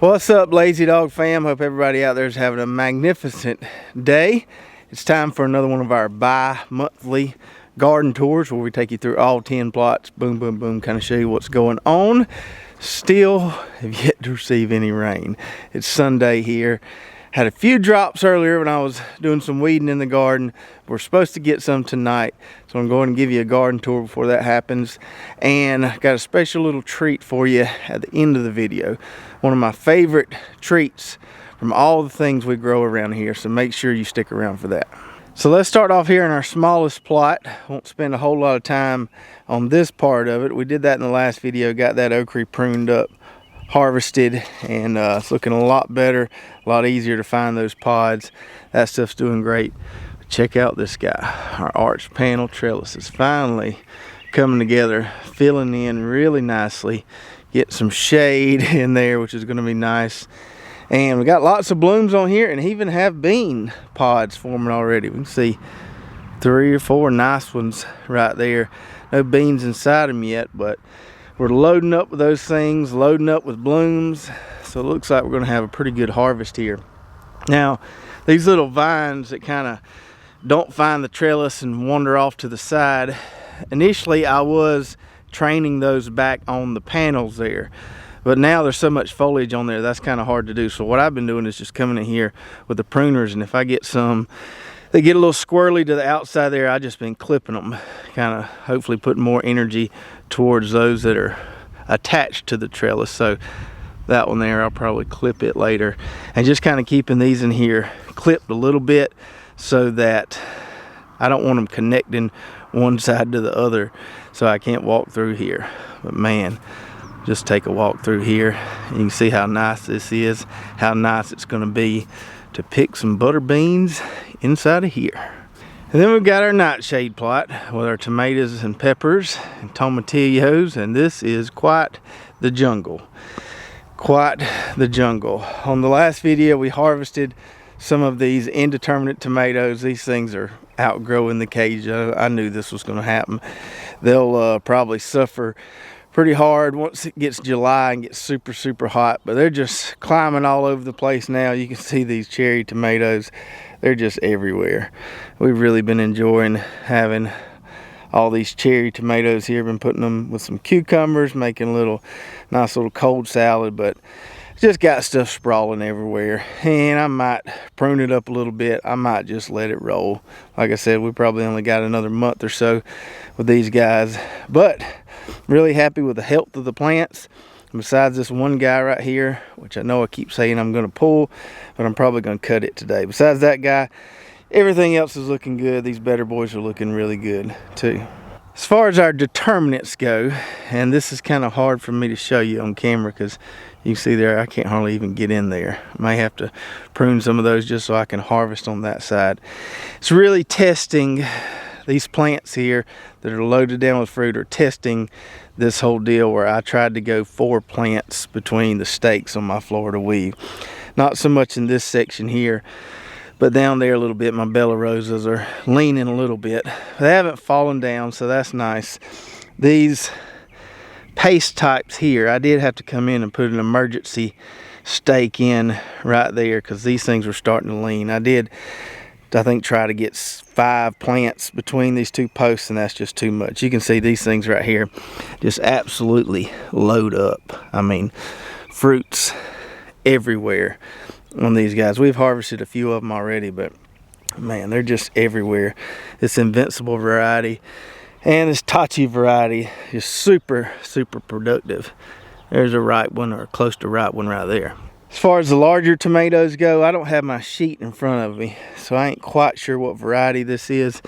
What's up, Lazy Dog fam? Hope everybody out there is having a magnificent day. It's time for another one of our bi-monthly garden tours where we take you through all 10 plots, boom, boom, boom, kind of show you what's going on. Still have yet to receive any rain. It's Sunday here. Had a few drops earlier when I was doing some weeding in the garden. We're supposed to get some tonight, so I'm going to give you a garden tour before that happens. And I got a special little treat for you at the end of the video. One of my favorite treats from all the things we grow around here, so make sure you stick around for that. So let's start off here in our smallest plot. Won't spend a whole lot of time on this part of it. We did that in the last video, got that okra pruned up, harvested, and it's looking a lot better, a lot easier to find those pods. That stuff's doing great. Check out this guy. Our arch panel trellis is finally coming together, filling in really nicely. Get some shade in there, which is going to be nice. And we got lots of blooms on here, and even have bean pods forming already. We can see 3 or 4 nice ones right there. No beans inside them yet, but we're loading up with those things, loading up with blooms. So it looks like we're going to have a pretty good harvest here. Now, these little vines that kind of don't find the trellis and wander off to the side, initially I was training those back on the panels there. But now there's so much foliage on there, that's kind of hard to do. So what I've been doing is just coming in here with the pruners, and if I get some, they get a little squirrely to the outside there, I've just been clipping them, kind of hopefully putting more energy towards those that are attached to the trellis. So that one there, I'll probably clip it later. And just kind of keeping these in here clipped a little bit so that I don't want them connecting one side to the other, so I can't walk through here. But man, just take a walk through here. You can see how nice this is, how nice it's going to be to pick some butter beans inside of here. And then we've got our nightshade plot with our tomatoes and peppers and tomatillos, and this is quite the jungle. Quite the jungle. On the last video we harvested some of these indeterminate tomatoes. These things are outgrowing the cage. I knew this was going to happen. They'll probably suffer pretty hard once it gets July and gets super hot, but they're just climbing all over the place now. You can see these cherry tomatoes, they're just everywhere. We've really been enjoying having all these cherry tomatoes here. Been putting them with some cucumbers, making a nice little cold salad, but just got stuff sprawling everywhere. And I might prune it up a little bit. I might just let it roll. Like I said, we probably only got another month or so with these guys, but really happy with the health of the plants. Besides this one guy right here, which I know I keep saying I'm going to pull, but I'm probably going to cut it today. Besides that guy, everything else is looking good. These better boys are looking really good too. As far as our determinants go, and this is kind of hard for me to show you on camera because you can see there I can't hardly even get in there. I may have to prune some of those just so I can harvest on that side. It's really testing these plants here that are loaded down with fruit, are testing this whole deal where I tried to go 4 plants between the stakes on my Florida weave. Not so much in this section here, but down there a little bit. My Bella Rosas are leaning a little bit. They haven't fallen down, so that's nice. These paste types here, I did have to come in and put an emergency stake in right there because these things were starting to lean. I did, I think, try to get 5 plants between these 2 posts, and that's just too much. You can see these things right here just absolutely load up. I mean, fruits everywhere on these guys. We've harvested a few of them already, but man, they're just everywhere. This Invincible variety and this Tachi variety is super productive. There's a ripe one, or close to ripe one right there. As far as the larger tomatoes go, I don't have my sheet in front of me, so I ain't quite sure what variety this is,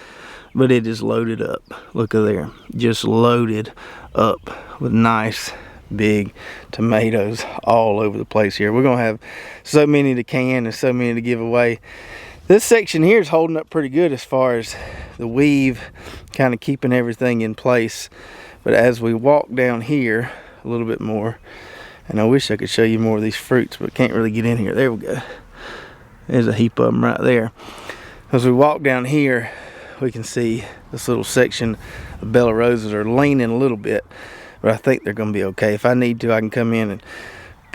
but it is loaded up. Look at there, just loaded up with nice big tomatoes all over the place here. We're gonna have so many to can and so many to give away. This section here is holding up pretty good as far as the weave, kind of keeping everything in place. But as we walk down here a little bit more, and I wish I could show you more of these fruits, but can't really get in here. There we go. There's a heap of them right there. As we walk down here, we can see this little section of Bella Rosas are leaning a little bit, but I think they're going to be okay. If I need to, I can come in and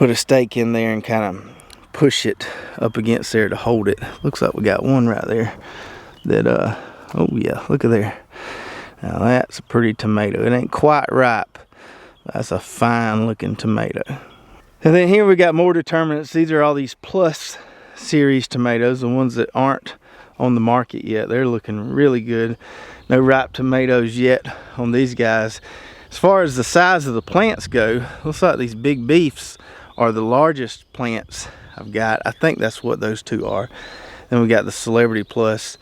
put a stake in there and kind of push it up against there to hold it. Looks like we got one right there that oh yeah, look at there. Now that's a pretty tomato. It ain't quite ripe. That's a fine looking tomato. And then here we got more determinants. These are all these plus series tomatoes, the ones that aren't on the market yet. They're looking really good. No ripe tomatoes yet on these guys. As far as the size of the plants go, looks like these big beefs are the largest plants I've got. I think that's what those two are. Then we got the Celebrity Plus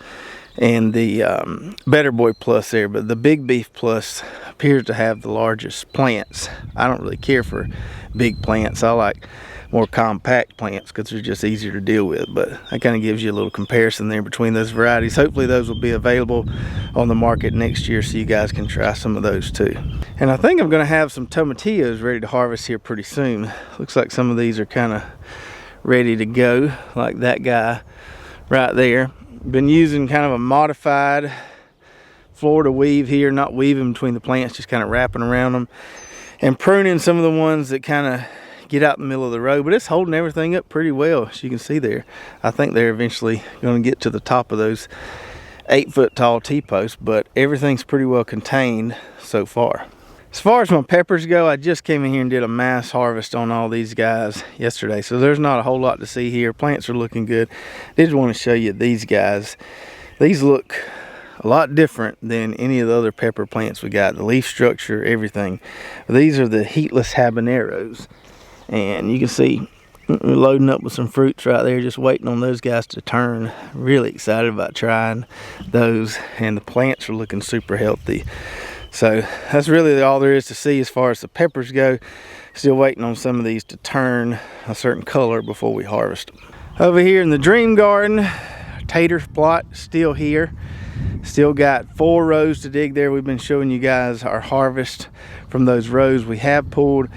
and the Better Boy Plus there, but the Big Beef Plus appears to have the largest plants. I don't really care for big plants. I like more compact plants because they're just easier to deal with, but that kind of gives you a little comparison there between those varieties. Hopefully those will be available on the market next year so you guys can try some of those too. And I think I'm going to have some tomatillos ready to harvest here pretty soon. Looks like some of these are kind of ready to go, like that guy right there. Been using kind of a modified Florida weave here, not weaving between the plants, just kind of wrapping around them and pruning some of the ones that kind of get out in the middle of the road, but it's holding everything up pretty well, as you can see there. I think they're eventually going to get to the top of those 8-foot tall T-posts, but everything's pretty well contained so far. As far as my peppers go, I just came in here and did a mass harvest on all these guys yesterday, so there's not a whole lot to see here. Plants are looking good. I did want to show you these guys. These look a lot different than any of the other pepper plants we got. The leaf structure, everything. These are the heatless habaneros, and you can see we're loading up with some fruits right there, just waiting on those guys to turn. Really excited about trying those, and the plants are looking super healthy. So that's really all there is to see as far as the peppers go. Still waiting on some of these to turn a certain color before we harvest them. Over here in the dream garden, tater plot still here. Still got 4 rows to dig there. We've been showing you guys our harvest from those rows we have pulled.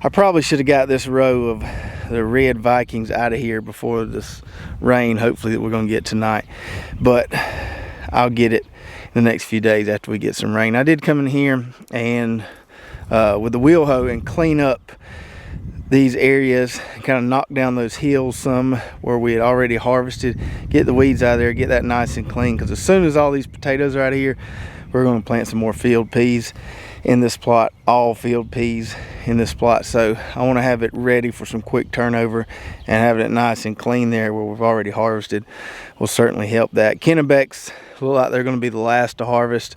I probably should have got this row of the red Vikings out of here before this rain, hopefully, that we're going to get tonight. But I'll get it the next few days after we get some rain. I did come in here and with the wheel hoe and clean up these areas, kind of knock down those hills some where we had already harvested, get the weeds out of there, get that nice and clean, because as soon as all these potatoes are out of here, we're going to plant some more field peas in this plot, all field peas in this plot. So I want to have it ready for some quick turnover, and having it nice and clean there where we've already harvested will certainly help that. Kennebecks look like they're going to be the last to harvest.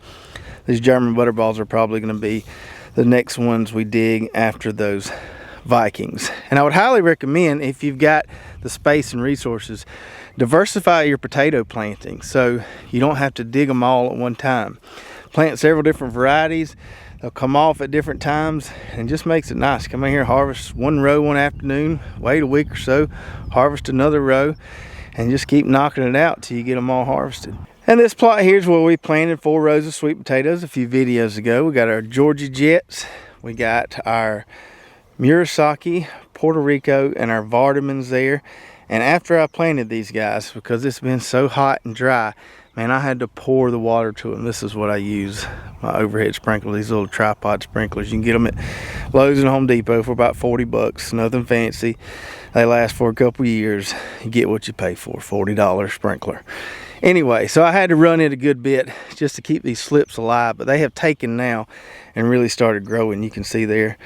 These German butterballs are probably going to be the next ones we dig after those Vikings. And I would highly recommend, if you've got the space and resources, diversify your potato planting so you don't have to dig them all at one time. Plant several different varieties. They'll come off at different times and just makes it nice. Come in here, harvest one row one afternoon, wait a week or so, harvest another row, and just keep knocking it out till you get them all harvested. And this plot here is where we planted 4 rows of sweet potatoes a few videos ago. We got our Georgia Jets, we got our Murasaki, Puerto Rico, and our Vardamans there. And after I planted these guys, because it's been so hot and dry, man, I had to pour the water to them. This is what I use, my overhead sprinkler, these little tripod sprinklers. You can get them at Lowe's and Home Depot for about 40 bucks, nothing fancy. They last for a couple years. You get what you pay for, $40 sprinkler. Anyway, so I had to run it a good bit just to keep these slips alive, but they have taken now and really started growing. You can see there,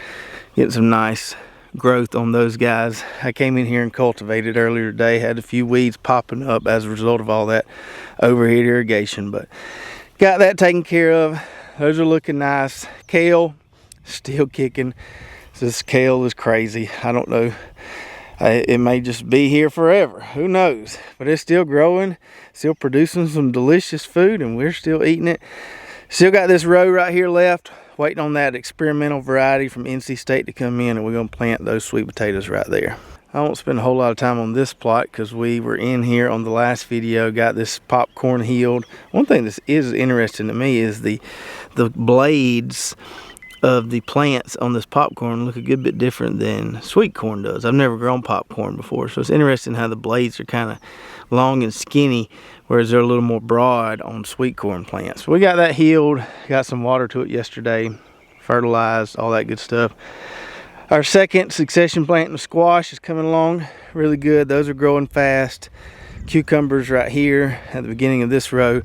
getting some nice growth on those guys. I came in here and cultivated earlier today, had a few weeds popping up as a result of all that overhead irrigation, but got that taken care of. Those are looking nice. Kale still kicking. This kale is crazy. I don't know, it may just be here forever, who knows, but it's still growing, still producing some delicious food, and we're still eating it. Still got this row right here left, waiting on that experimental variety from NC State to come in, and we're going to plant those sweet potatoes right there. I won't spend a whole lot of time on this plot because we were in here on the last video, got this popcorn healed. One thing that is interesting to me is the blades of the plants on this popcorn look a good bit different than sweet corn does. I've never grown popcorn before, so it's interesting how the blades are kind of long and skinny, whereas they're a little more broad on sweet corn plants. We got that healed, got some water to it yesterday, fertilized, all that good stuff. Our second succession planting of squash is coming along really good. Those are growing fast. Cucumbers right here at the beginning of this row.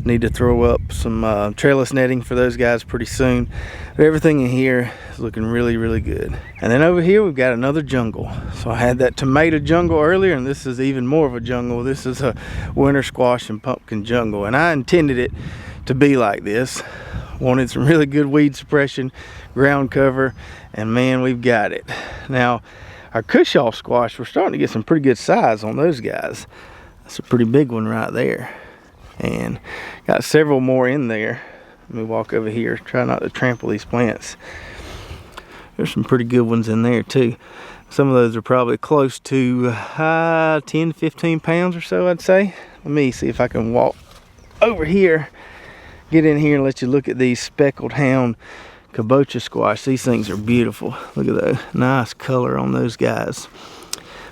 Need to throw up some trellis netting for those guys pretty soon. But everything in here is looking really, really good. And then over here we've got another jungle. So I had that tomato jungle earlier, and this is even more of a jungle. This is a winter squash and pumpkin jungle, and I intended it to be like this. Wanted some really good weed suppression, ground cover, and man, we've got it. Now, our cush-off squash, we're starting to get some pretty good size on those guys. That's a pretty big one right there. And got several more in there. Let me walk over here, try not to trample these plants. There's some pretty good ones in there too. Some of those are probably close to 10, 15 pounds or so, I'd say. Let me see if I can walk over here, get in here and let you look at these speckled hound kabocha squash. These things are beautiful. Look at the nice color on those guys.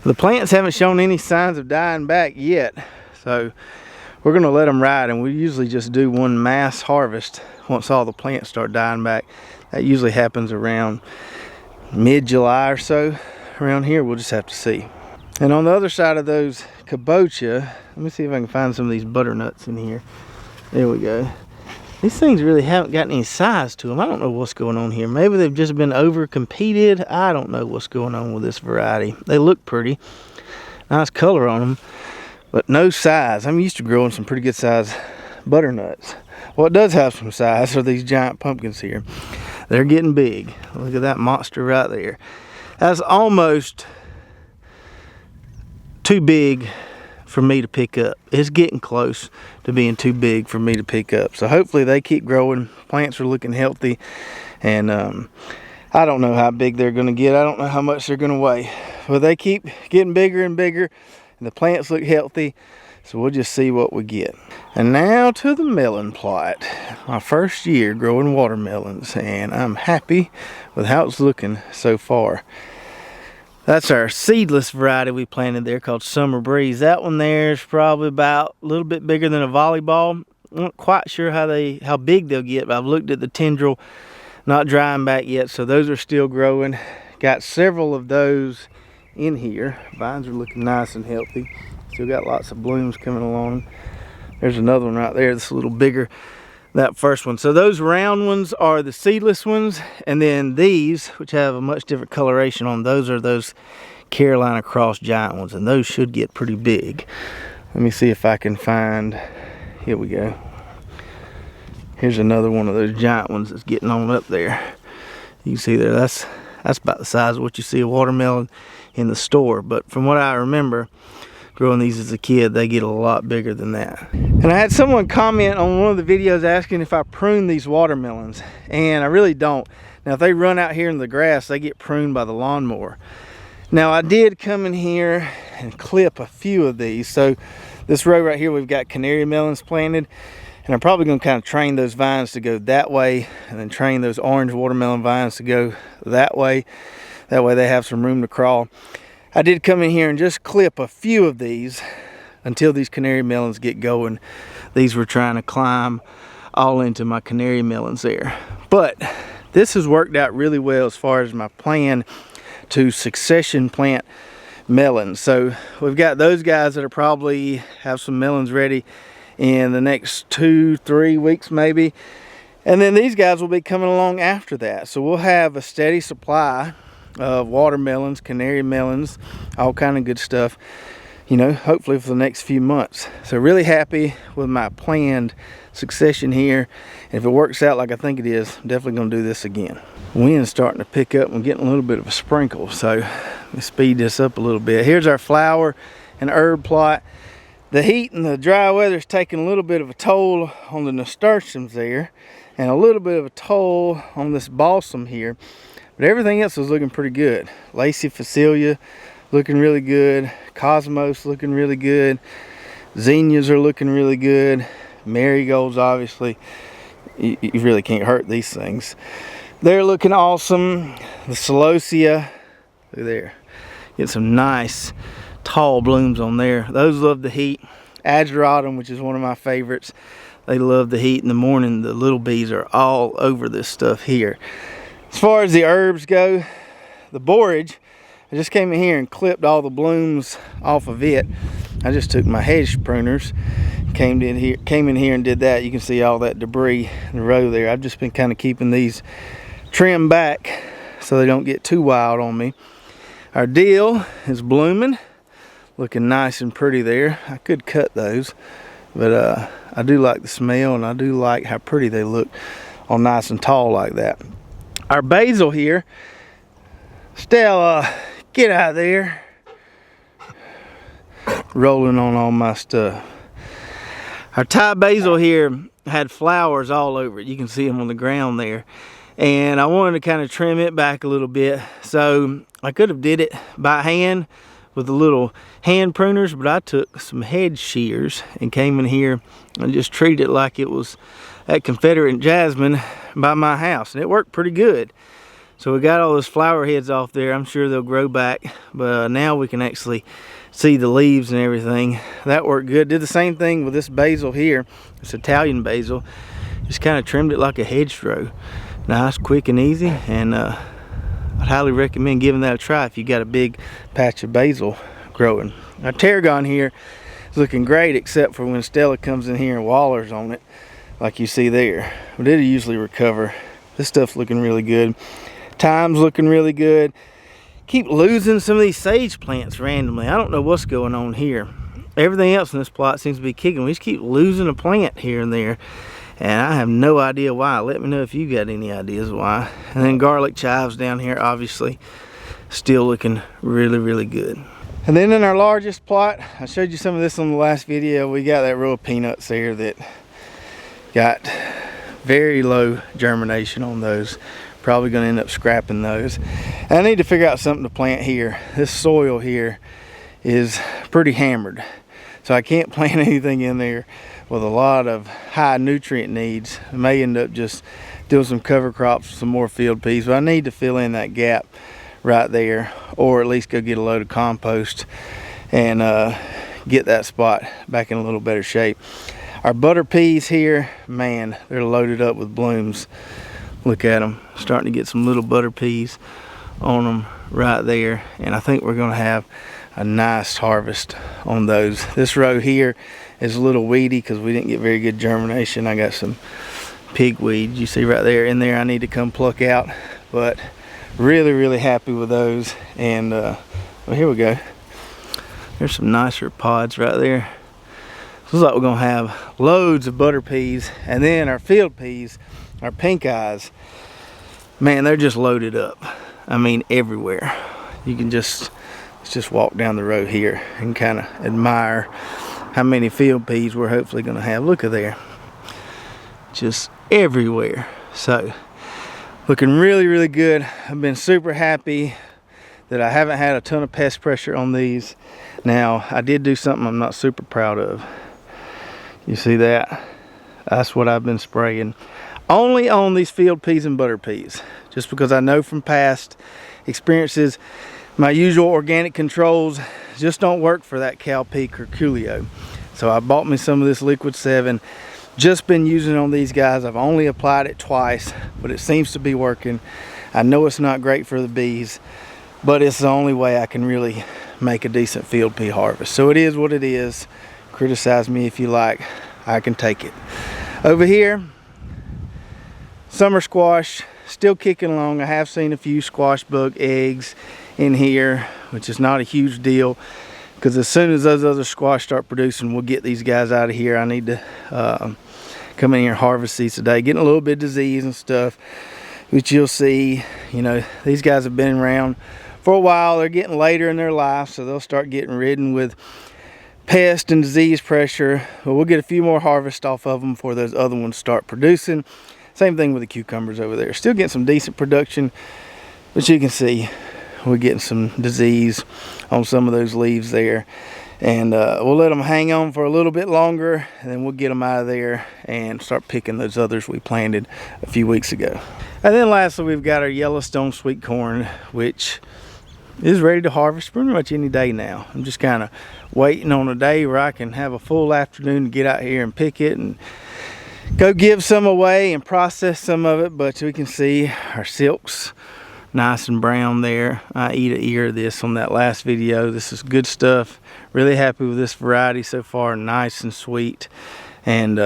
The plants haven't shown any signs of dying back yet, so we're gonna let them ride, and we usually just do one mass harvest once all the plants start dying back. That usually happens around mid-July or so. Around here, we'll just have to see. And on the other side of those kabocha, let me see if I can find some of these butternuts in here. There we go. These things really haven't got any size to them. I don't know what's going on here. Maybe they've just been over competed. I don't know what's going on with this variety. They look pretty. Nice color on them, but no size. I'm used to growing some pretty good size butternuts. What does have some size are these giant pumpkins here. They're getting big. Look at that monster right there. That's almost too big for me to pick up. It's getting close to being too big for me to pick up. So hopefully they keep growing. Plants are looking healthy, and I don't know how big they're gonna get. I don't know how much they're gonna weigh, but they keep getting bigger and bigger, and the plants look healthy. So we'll just see what we get. And now to the melon plot. My first year growing watermelons, and I'm happy with how it's looking so far. That's our seedless variety we planted there called Summer Breeze. That one there is probably about a little bit bigger than a volleyball. I'm not quite sure how big they'll get, but I've looked at the tendril, not drying back yet, so those are still growing. Got several of those in here. Vines are looking nice and healthy. Still got lots of blooms coming along. There's another one right there that's a little bigger than that first one. So those round ones are the seedless ones, and then these, which have a much different coloration on, those are those Carolina Cross giant ones, and those should get pretty big. Let me see if I can find, here we go. Here's another one of those giant ones that's getting on up there. You can see there, that's about the size of what you see a watermelon in the store, but from what I remember growing these as a kid, they get a lot bigger than that. And I had someone comment on one of the videos asking if I prune these watermelons, and I really don't. Now if they run out here in the grass, they get pruned by the lawnmower. Now I did come in here and clip a few of these. So this row right here, we've got canary melons planted, and I'm probably gonna kind of train those vines to go that way, and then train those orange watermelon vines to go that way. That way they have some room to crawl. I did come in here and just clip a few of these until these canary melons get going. These were trying to climb all into my canary melons there. But this has worked out really well as far as my plan to succession plant melons. So we've got those guys that are probably have some melons ready in the next 2-3 weeks maybe. And then these guys will be coming along after that. So we'll have a steady supply of watermelons, canary melons, all kind of good stuff, you know, hopefully for the next few months. So really happy with my planned succession here. And if it works out like I think it is, I'm definitely going to do this again. Wind's starting to pick up. I'm getting a little bit of a sprinkle, so let me speed this up a little bit. Here's our flower and herb plot. The heat and the dry weather is taking a little bit of a toll on the nasturtiums there, and a little bit of a toll on this balsam here. But everything else is looking pretty good. Lacy Facilia looking really good. Cosmos looking really good. Zinnias are looking really good. Marigolds, obviously, you really can't hurt these things. They're looking awesome. The Celosia, look there. Get some nice tall blooms on there. Those love the heat. Ageratum, which is one of my favorites. They love the heat in the morning. The little bees are all over this stuff here. As far as the herbs go, the borage, I just came in here and clipped all the blooms off of it. I just took my hedge pruners, came in here and did that. You can see all that debris in the row there. I've just been kind of keeping these trimmed back so they don't get too wild on me. Our dill is blooming, looking nice and pretty there. I could cut those, but I do like the smell, and I do like how pretty they look all nice and tall like that. Our basil here, Stella, get out of there. Rolling on all my stuff. Our Thai basil here had flowers all over it. You can see them on the ground there. And I wanted to kind of trim it back a little bit. So I could have did it by hand with the little hand pruners, but I took some hedge shears and came in here and just treated it like it was that Confederate jasmine by my house. And it worked pretty good. So we got all those flower heads off there. I'm sure they'll grow back, but now we can actually see the leaves and everything. That worked good. Did the same thing with this basil here. It's Italian basil. Just kind of trimmed it like a hedgerow. Nice, quick and easy, and I'd highly recommend giving that a try if you got a big patch of basil growing. Our tarragon here is looking great, except for when Stella comes in here and wallers on it, like you see there. But it'll usually recover. This stuff's looking really good. Thyme's looking really good. Keep losing some of these sage plants randomly. I don't know what's going on here. Everything else in this plot seems to be kicking. We just keep losing a plant here and there, and I have no idea why. Let me know if you got any ideas why. And then garlic chives down here, obviously still looking really, really good. And then in our largest plot, I showed you some of this on the last video. We got that row of peanuts there that got very low germination on those. Probably going to end up scrapping those. And I need to figure out something to plant here. This soil here is pretty hammered, so I can't plant anything in there with a lot of high nutrient needs. I may end up just doing some cover crops, some more field peas, but I need to fill in that gap right there, or at least go get a load of compost and get that spot back in a little better shape. Our butter peas here, man, they're loaded up with blooms. Look at them, starting to get some little butter peas on them right there, and I think we're going to have a nice harvest on those. This row here is a little weedy because we didn't get very good germination. I got some pigweed, you see right there in there, I need to come pluck out, but really, really happy with those. And well, here we go. There's some nicer pods right there. Looks like we're gonna have loads of butter peas, and then our field peas, our pink eyes, man, they're just loaded up. I mean, everywhere. You can just, let's just walk down the road here and kind of admire how many field peas we're hopefully gonna have. Look at there, just everywhere. So looking really, really good. I've been super happy that I haven't had a ton of pest pressure on these. Now, I did do something I'm not super proud of. You see that? That's what I've been spraying. Only on these field peas and butter peas. Just because I know from past experiences, my usual organic controls just don't work for that cowpea curculio. So I bought me some of this Liquid 7. Just been using it on these guys. I've only applied it twice, but it seems to be working. I know it's not great for the bees, but it's the only way I can really make a decent field pea harvest. So it is what it is. Criticize me if you like, I can take it. Over here, summer squash, still kicking along. I have seen a few squash bug eggs in here, which is not a huge deal, because as soon as those other squash start producing, we'll get these guys out of here. I need to come in here and harvest these today. Getting a little bit of disease and stuff, which you'll see. You know, these guys have been around for a while. They're getting later in their life, so they'll start getting ridden with pest and disease pressure. But we'll get a few more harvests off of them before those other ones start producing. Same thing with the cucumbers over there. Still getting some decent production, but you can see we're getting some disease on some of those leaves there. And we'll let them hang on for a little bit longer, and then we'll get them out of there and start picking those others we planted a few weeks ago. And then lastly, we've got our Yellowstone sweet corn, which is ready to harvest pretty much any day now. I'm just kind of waiting on a day where I can have a full afternoon to get out here and pick it and go give some away and process some of it. But we can see our silks nice and brown there. I eat an ear of this on that last video. This is good stuff. Really happy with this variety so far. Nice and sweet, and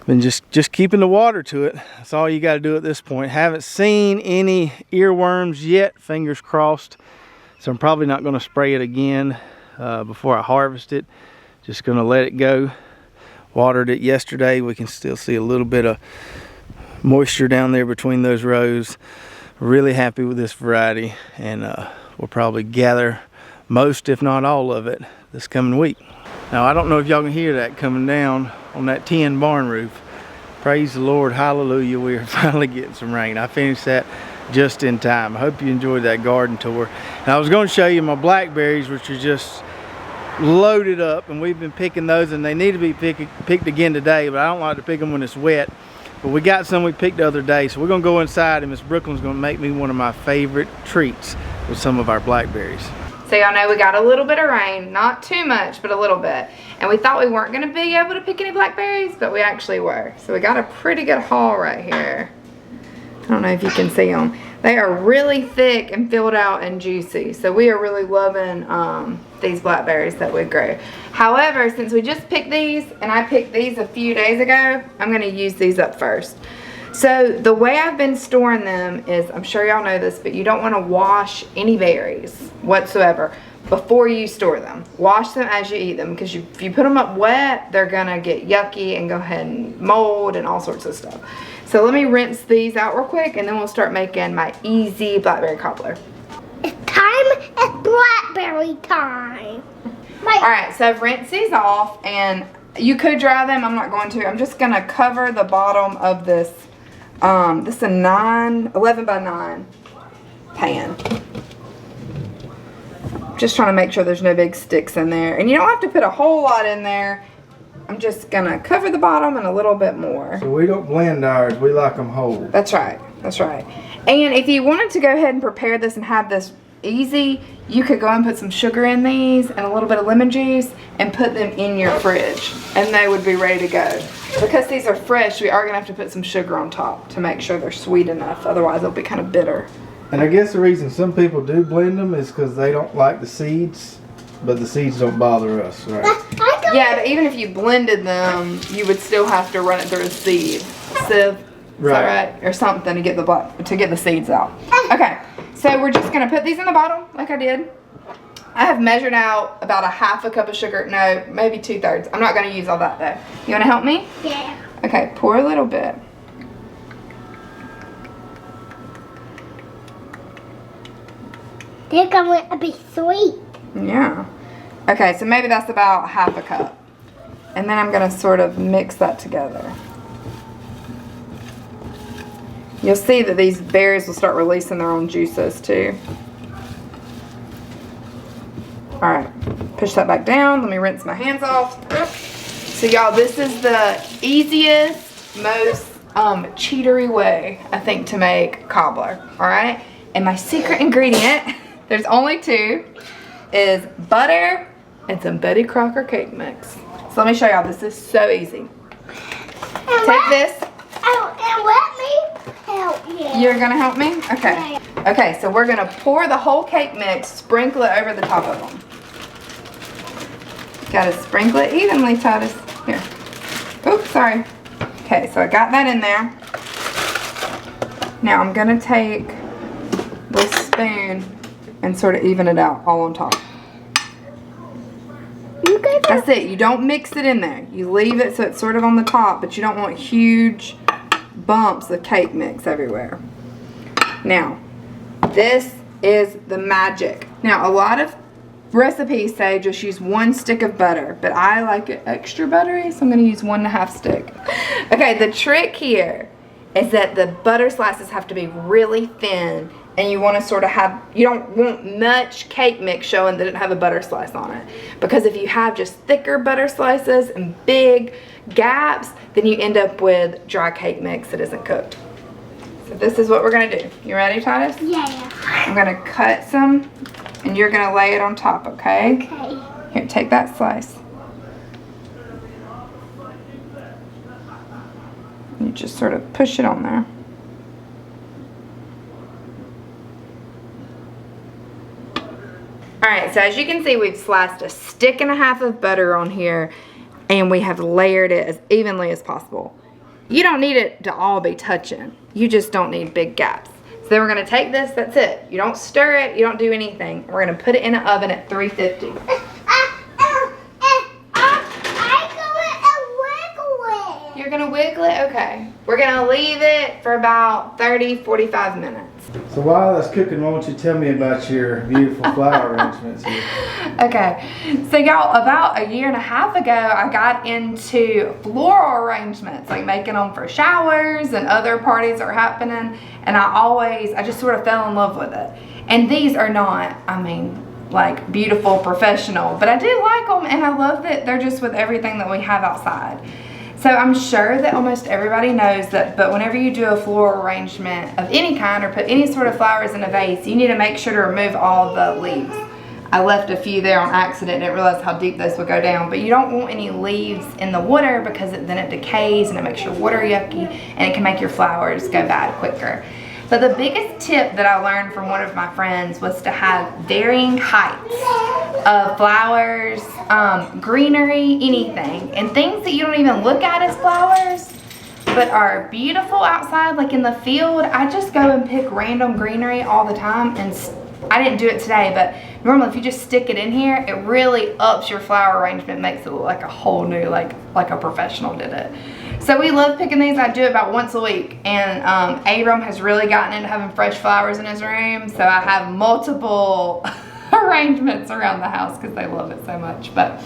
been just keeping the water to it. That's all you got to do at this point. Haven't seen any earworms yet, fingers crossed. So I'm probably not going to spray it again before I harvest it. Just going to let it go. Watered it yesterday. We can still see a little bit of moisture down there between those rows. Really happy with this variety, and we'll probably gather most, if not all of it, this coming week. Now, I don't know if y'all can hear that coming down on that tin barn roof. Praise the Lord, hallelujah, we are finally getting some rain. I finished that just in time. I hope you enjoyed that garden tour. And I was going to show you my blackberries, which are just loaded up, and we've been picking those, and they need to be picked again today, but I don't like to pick them when it's wet. But we got some we picked the other day, so we're going to go inside, and Miss Brooklyn's going to make me one of my favorite treats with some of our blackberries. So y'all know we got a little bit of rain, not too much, but a little bit. And we thought we weren't gonna be able to pick any blackberries, but we actually were. So we got a pretty good haul right here. I don't know if you can see them. They are really thick and filled out and juicy. So we are really loving these blackberries that we grew. However, since we just picked these, and I picked these a few days ago, I'm gonna use these up first. So the way I've been storing them is, I'm sure y'all know this, but you don't want to wash any berries whatsoever before you store them. Wash them as you eat them, because if you put them up wet, they're gonna get yucky and go ahead and mold and all sorts of stuff. So let me rinse these out real quick, and then we'll start making my easy blackberry cobbler. It's blackberry time. Alright, so I've rinsed these off, and you could dry them. I'm not going to. I'm just gonna cover the bottom of this. This is a 11 by 9 pan. Just trying to make sure there's no big sticks in there. And you don't have to put a whole lot in there. I'm just gonna cover the bottom and a little bit more. So we don't blend ours, we like them whole. That's right, that's right. And if you wanted to go ahead and prepare this and have this easy, you could go and put some sugar in these and a little bit of lemon juice and put them in your fridge, and they would be ready to go. Because these are fresh, we are gonna have to put some sugar on top to make sure they're sweet enough, otherwise they'll be kind of bitter. And I guess the reason some people do blend them is because they don't like the seeds, but the seeds don't bother us, right? Yeah, but even if you blended them, you would still have to run it through a sieve, right, or something to get the seeds out. Okay, so we're just gonna put these in the bottle like I did. I have measured out about a half a cup of sugar. No, maybe 2/3. I'm not gonna use all that though. You wanna help me? Yeah. Okay, pour a little bit. They're going to be sweet. Yeah. Okay, so maybe that's about half a cup. And then I'm gonna sort of mix that together. You'll see that these berries will start releasing their own juices too. Alright, push that back down. Let me rinse my hands off. So y'all, this is the easiest, most cheatery way, I think, to make cobbler. Alright? And my secret ingredient, there's only two, is butter and some Betty Crocker cake mix. So let me show y'all. This is so easy. Take this. And let me help you. You're gonna help me? Okay. Okay, so we're gonna pour the whole cake mix, sprinkle it over the top of them. Gotta sprinkle it evenly, Titus. Here. Oops, sorry. Okay, so I got that in there. Now I'm gonna take this spoon and sort of even it out all on top. That's it. You don't mix it in there. You leave it so it's sort of on the top, but you don't want huge bumps of cake mix everywhere. Now, this is the magic. Now, a lot of recipes say just use 1 stick of butter, but I like it extra buttery, so I'm going to use 1.5 stick. Okay, the trick here is that the butter slices have to be really thin, and you want to sort of have, you don't want much cake mix showing that it have a butter slice on it. Because if you have just thicker butter slices and big gaps, then you end up with dry cake mix that isn't cooked. So this is what we're going to do. You ready, Titus? Yeah. I'm going to cut some, and you're going to lay it on top, okay? Okay. Here, take that slice. You just sort of push it on there. right, so as you can see, we've sliced 1.5 sticks of butter on here, and we have layered it as evenly as possible. You don't need it to all be touching. You just don't need big gaps. So then we're gonna take this, that's it. You don't stir it, you don't do anything. We're gonna put it in the oven at 350. You're gonna wiggle it? Okay. We're gonna leave it for about 30-45 minutes. So while that's cooking, why don't you tell me about your beautiful flower arrangements here? Okay, so y'all, about 1.5 years ago, I got into floral arrangements, like making them for showers and other parties that are happening, and I just sort of fell in love with it. And these are not, I mean, like beautiful, professional, but I do like them, and I love that they're just with everything that we have outside. So I'm sure that almost everybody knows that, but whenever you do a floral arrangement of any kind or put any sort of flowers in a vase, you need to make sure to remove all the leaves. I left a few there on accident and didn't realize how deep those would go down, but you don't want any leaves in the water because then it decays and it makes your water yucky and it can make your flowers go bad quicker. But the biggest tip that I learned from one of my friends was to have varying heights of flowers, greenery, anything. And things that you don't even look at as flowers, but are beautiful outside, like in the field. I just go and pick random greenery all the time, and I didn't do it today, but normally if you just stick it in here, it really ups your flower arrangement, makes it look like a whole new, like a professional did it. So we love picking these. I do it about once a week, and Abram has really gotten into having fresh flowers in his room, so I have multiple arrangements around the house because they love it so much. But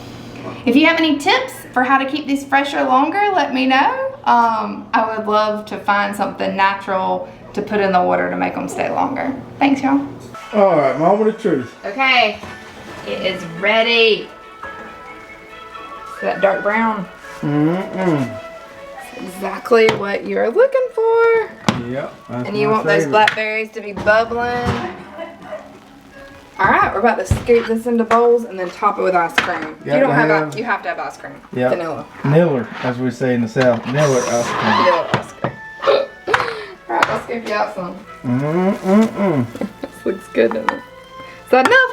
if you have any tips for how to keep these fresher longer, let me know. I would love to find something natural to put in the water to make them stay longer. Thanks, y'all. All right, moment of truth. Okay, it is ready. See that dark brown? Exactly what you're looking for. Yep. And you want those blackberries to be bubbling. All right, we're about to scoop this into bowls and then top it with ice cream. You have to have ice cream. Yep. Vanilla. Niller, as we say in the South. Niller ice cream. Vanilla ice cream. All right, I'll scoop you out some. This looks good, doesn't it? Is that enough?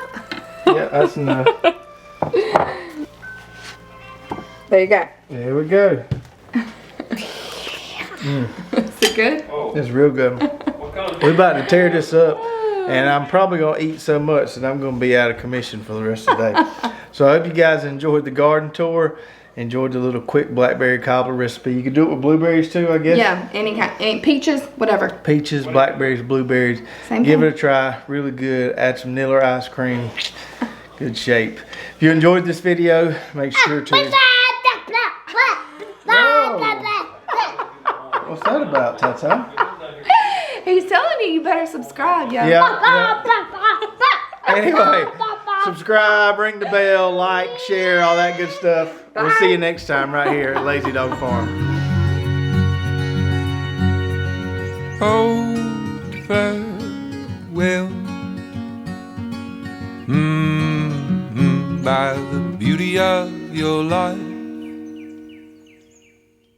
Yeah, that's enough. There you go. There we go. Is it good? It's real good. We're about to tear this up, and I'm probably going to eat so much that I'm going to be out of commission for the rest of the day. So I hope you guys enjoyed the garden tour, enjoyed the little quick blackberry cobbler recipe. You can do it with blueberries too, I guess. Yeah, any kind, peaches, whatever. Peaches, blackberries, blueberries. Same Give thing. it a try. Really good. Add some Niller ice cream. Good shape. If you enjoyed this video, make sure to... What's that about, Tata? He's telling you better subscribe, y'all. Yeah. Anyway, subscribe, ring the bell, like, share, all that good stuff. Bye. We'll see you next time right here at Lazy Dog Farm. Oh, farewell. By the beauty of your life.